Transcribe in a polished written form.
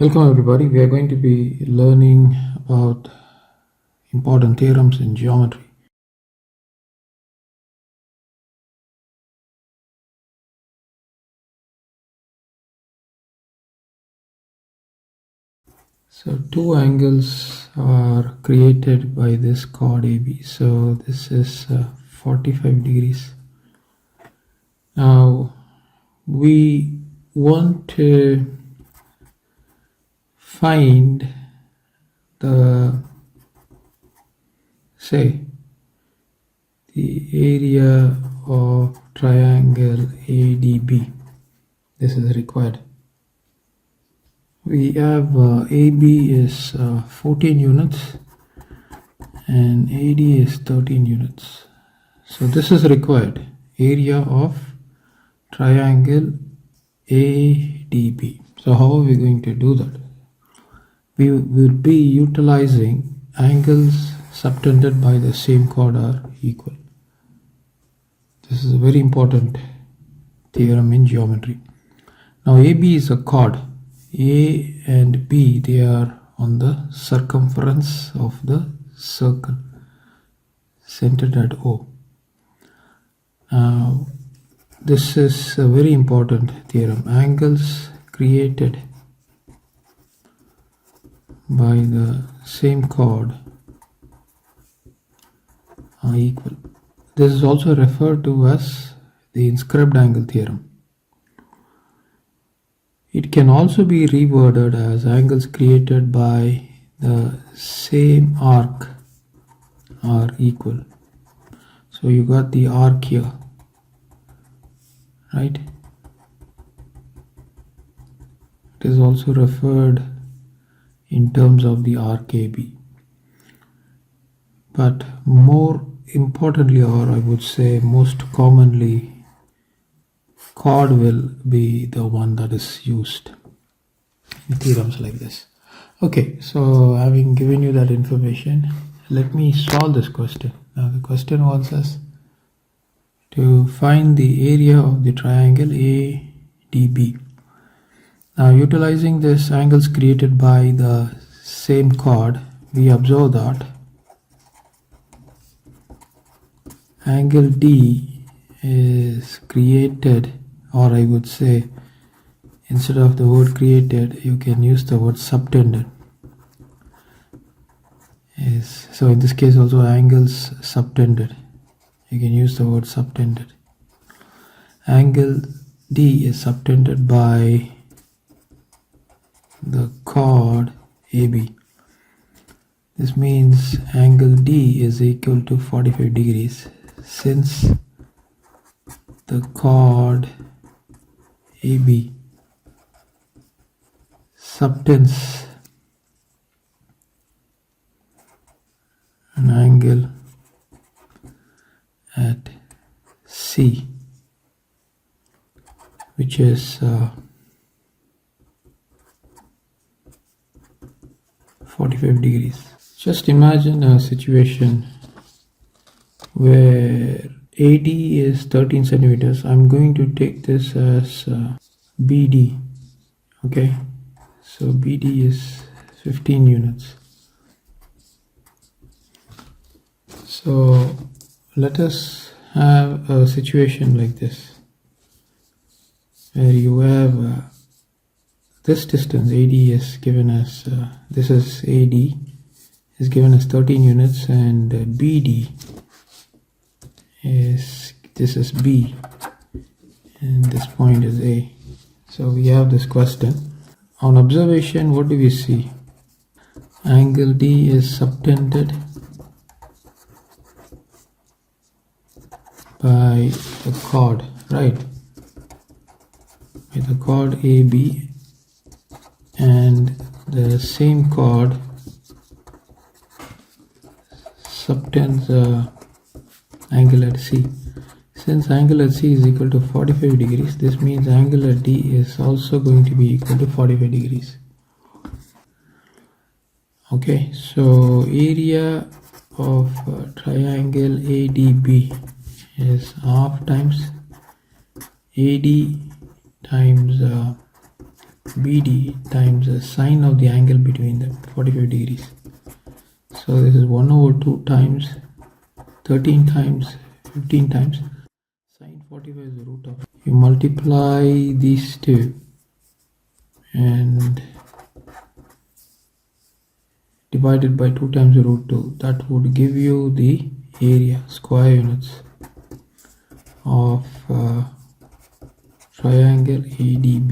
Welcome everybody. We are going to be learning about important theorems in geometry. So two angles are created by this chord AB. So this is 45 degrees. Now we want to find the area of triangle ADB. This is required. We have AB is 14 units and AD is 13 units. So this is required, area of triangle ADB. So how are we going to do that? We will be utilizing angles subtended by the same chord are equal. This is a very important theorem in geometry. Now AB is a chord. A and B, they are on the circumference of the circle centered at O. Now this is a very important theorem. Angles created by the same chord are equal. This is also referred to as the inscribed angle theorem. It can also be reworded as angles created by the same arc are equal. So you got the arc here, right? It is also referred in terms of the arc AB. But more importantly, or I would say most commonly, chord will be the one that is used in theorems like this. Okay, so having given you that information, let me solve this question. Now the question wants us to find the area of the triangle ADB. Now utilizing this angles created by the same chord, we observe that angle D is created, or I would say instead of the word created you can use the word subtended. So in this case also angles subtended, you can use the word subtended. Angle D is subtended by the chord AB. This means angle D is equal to 45 degrees since the chord AB subtends an angle at C, which is 45 degrees. Just imagine a situation where AD is 13 centimeters. I'm going to take this as BD. Okay, so BD is 15 units. So let us have a situation like this, where you have this distance AD is given as this is AD is given as 13 units, and BD is, this is B, and this point is A. So we have this question. On observation, what do we see? Angle D is subtended by the chord, right? By the chord AB, and the same chord subtends angle at C. Since angle at C is equal to 45 degrees, this means angle at D is also going to be equal to 45 degrees. Okay, so area of triangle ADB is half times AD times BD times the sine of the angle between them, 45 degrees. So this is 1 over 2 times 13 times 15 times sine 45 is the root of. You multiply these two and divide it by 2 times the root 2. That would give you the area, square units of triangle ADB.